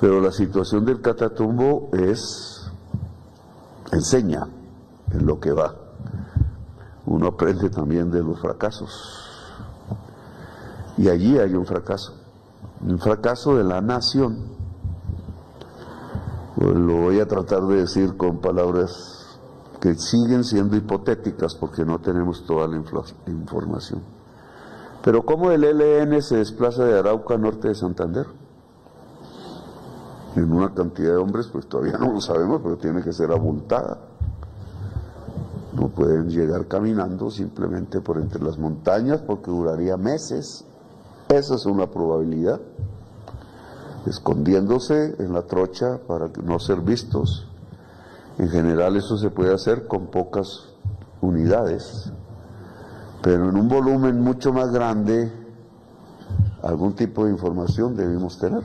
Pero la situación del Catatumbo enseña en lo que va. Uno aprende también de los fracasos. Y allí hay un fracaso de la nación. Pues lo voy a tratar de decir con palabras que siguen siendo hipotéticas porque no tenemos toda la información. Pero ¿cómo el ELN se desplaza de Arauca a norte de Santander? En una cantidad de hombres, pues todavía no lo sabemos, pero tiene que ser abultada. No pueden llegar caminando simplemente por entre las montañas porque duraría meses. Esa es una probabilidad. Escondiéndose en la trocha para no ser vistos. En general eso se puede hacer con pocas unidades. Pero en un volumen mucho más grande, algún tipo de información debimos tener.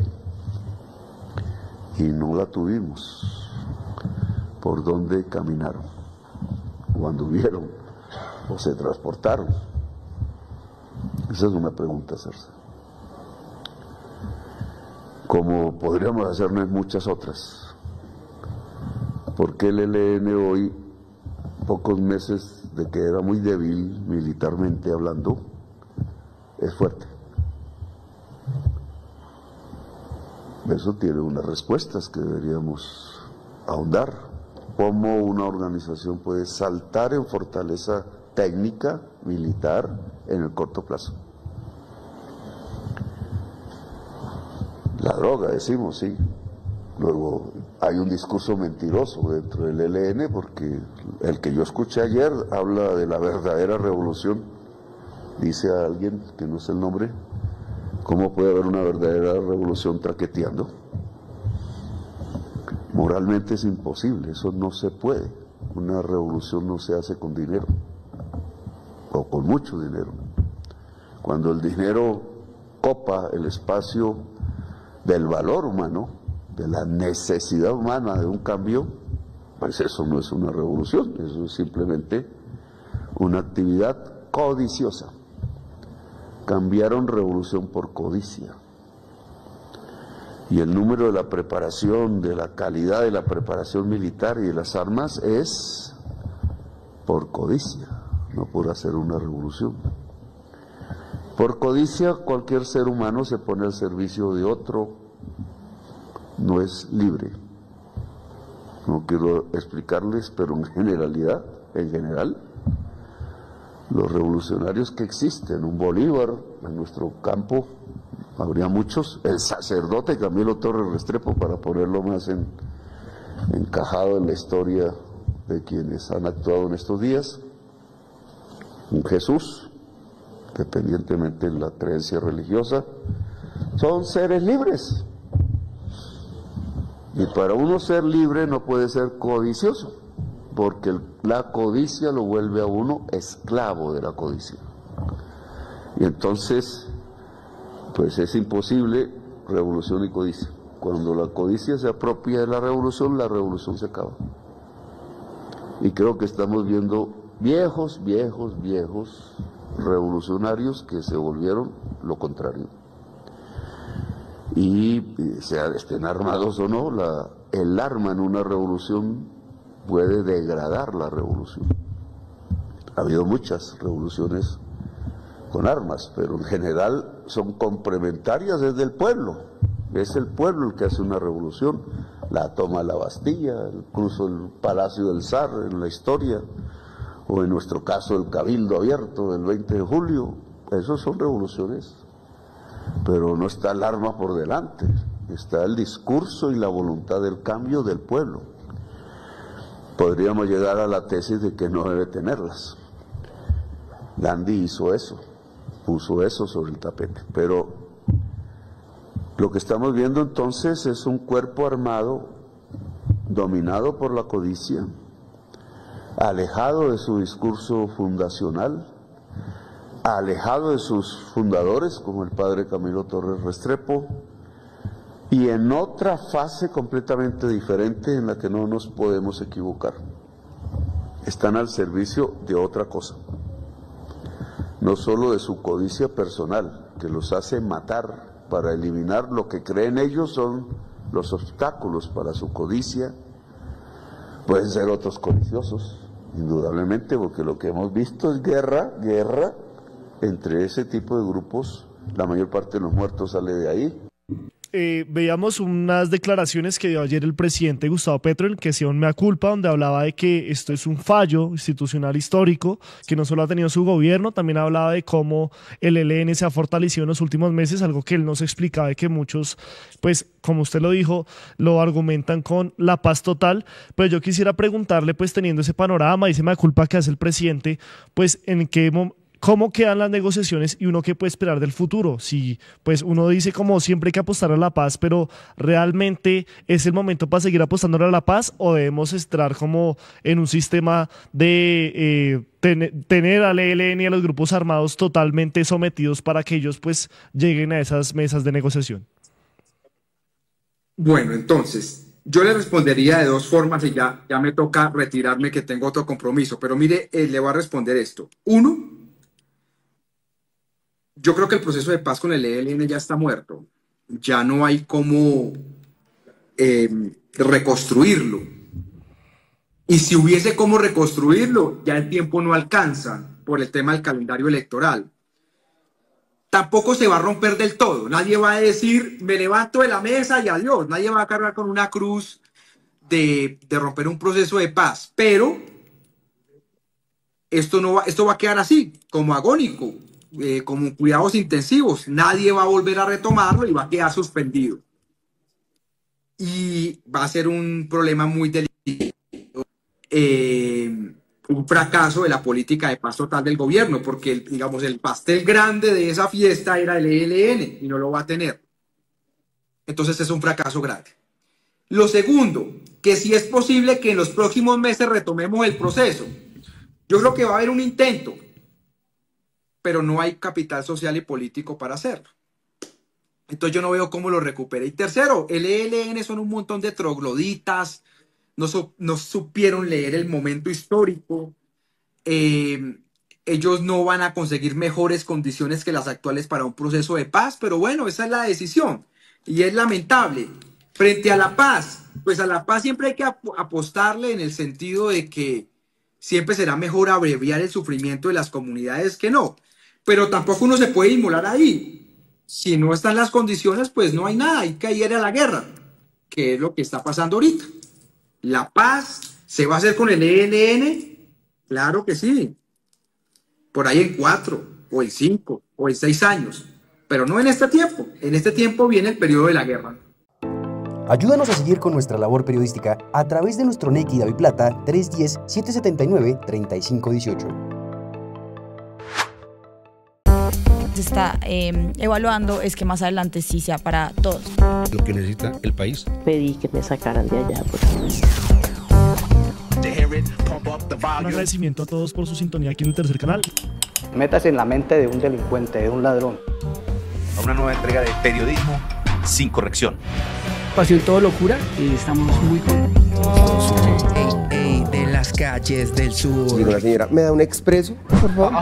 Y no la tuvimos. ¿Por dónde caminaron? ¿O anduvieron? ¿O se transportaron? Esa es una pregunta a hacerse. Como podríamos hacernos muchas otras. ¿Por qué el ELN hoy, pocos meses de que era muy débil militarmente hablando, es fuerte? Eso tiene unas respuestas que deberíamos ahondar. ¿Cómo una organización puede saltar en fortaleza técnica, militar, en el corto plazo? La droga, decimos, sí. Luego hay un discurso mentiroso dentro del ELN porque el que yo escuché ayer habla de la verdadera revolución. Dice a alguien, que no sé el nombre, ¿cómo puede haber una verdadera revolución traqueteando? Moralmente es imposible, eso no se puede. Una revolución no se hace con dinero, o con mucho dinero. Cuando el dinero copa el espacio del valor humano, de la necesidad humana de un cambio, pues eso no es una revolución, eso es simplemente una actividad codiciosa. Cambiaron revolución por codicia. Y el número de la preparación, de la calidad de la preparación militar y de las armas es por codicia, no por hacer una revolución. Por codicia cualquier ser humano se pone al servicio de otro, no es libre. No quiero explicarles, pero en general, los revolucionarios que existen, un Bolívar en nuestro campo, habría muchos, el sacerdote Camilo Torres Restrepo, para ponerlo más encajado en la historia de quienes han actuado en estos días, un Jesús, independientemente de la creencia religiosa, son seres libres. Y para uno ser libre no puede ser codicioso, porque la codicia lo vuelve a uno esclavo de la codicia. Y entonces, pues es imposible revolución y codicia. Cuando la codicia se apropia de la revolución se acaba. Y creo que estamos viendo viejos revolucionarios que se volvieron lo contrario. Y estén armados o no, el arma en una revolución puede degradar la revolución. Ha habido muchas revoluciones con armas, pero en general son complementarias desde el pueblo. Es el pueblo el que hace una revolución. La toma de la Bastilla, incluso el Palacio del Zar en la historia, o en nuestro caso el Cabildo Abierto del 20 de julio. Esos son revoluciones. Pero no está el arma por delante, está el discurso y la voluntad del cambio del pueblo. Podríamos llegar a la tesis de que no debe tenerlas. Gandhi hizo eso, puso eso sobre el tapete. Pero lo que estamos viendo entonces es un cuerpo armado dominado por la codicia, alejado de su discurso fundacional, alejado de sus fundadores, como el padre Camilo Torres Restrepo, y en otra fase completamente diferente en la que no nos podemos equivocar. Están al servicio de otra cosa, no solo de su codicia personal, que los hace matar para eliminar lo que creen ellos son los obstáculos para su codicia pueden ser otros codiciosos, indudablemente, porque lo que hemos visto es guerra entre ese tipo de grupos. La mayor parte de los muertos sale de ahí. Veíamos unas declaraciones que dio ayer el presidente Gustavo Petro, en el que hacía un mea culpa, donde hablaba de que esto es un fallo institucional histórico, que no solo ha tenido su gobierno, también hablaba de cómo el ELN se ha fortalecido en los últimos meses, algo que él nos explicaba y que muchos, pues, como usted lo dijo, lo argumentan con la paz total. Pero yo quisiera preguntarle, pues, teniendo ese panorama y ese mea culpa que hace el presidente, pues, ¿en qué momento? ¿Cómo quedan las negociaciones y uno qué puede esperar del futuro? Si pues uno dice como siempre hay que apostar a la paz, pero ¿realmente es el momento para seguir apostando a la paz o debemos estar como en un sistema de tener al ELN y a los grupos armados totalmente sometidos para que ellos pues lleguen a esas mesas de negociación? Bueno, entonces, yo le respondería de dos formas y ya me toca retirarme que tengo otro compromiso, pero mire, le voy a responder esto. Uno, yo creo que el proceso de paz con el ELN ya está muerto. Ya no hay cómo reconstruirlo. Y si hubiese cómo reconstruirlo, ya el tiempo no alcanza por el tema del calendario electoral. Tampoco se va a romper del todo. Nadie va a decir, me levanto de la mesa y adiós. Nadie va a cargar con una cruz de romper un proceso de paz. Pero esto va a quedar así, como agónico. Como cuidados intensivos, nadie va a volver a retomarlo y va a quedar suspendido. Y va a ser un problema muy delicado, un fracaso de la política de paz total del gobierno, porque digamos, el pastel grande de esa fiesta era el ELN y no lo va a tener. Entonces es un fracaso grande. Lo segundo, que sí es posible que en los próximos meses retomemos el proceso. Yo creo que va a haber un intento, pero no hay capital social y político para hacerlo. Entonces yo no veo cómo lo recupere. Y tercero, el ELN son un montón de trogloditas, no supieron leer el momento histórico, ellos no van a conseguir mejores condiciones que las actuales para un proceso de paz, pero bueno, esa es la decisión y es lamentable. Frente a la paz, pues a la paz siempre hay que apostarle en el sentido de que siempre será mejor abreviar el sufrimiento de las comunidades que no. Pero tampoco uno se puede inmolar ahí. Si no están las condiciones, pues no hay nada, hay que ir a la guerra, que es lo que está pasando ahorita. ¿La paz se va a hacer con el ELN? Claro que sí. Por ahí en 4, o en 5, o en 6 años. Pero no en este tiempo. En este tiempo viene el periodo de la guerra. Ayúdanos a seguir con nuestra labor periodística a través de nuestro NEC y DaviPlata 310-779-3518. Se está evaluando es que más adelante sí sea para todos. Lo que necesita el país. Pedí que me sacaran de allá. Un agradecimiento a todos por su sintonía aquí en el tercer canal. Métase en la mente de un delincuente, de un ladrón. A una nueva entrega de periodismo sin corrección. Pasión todo locura y estamos muy contentos. De las calles del sur. Digo, la señora, ¿me da un expreso, por favor?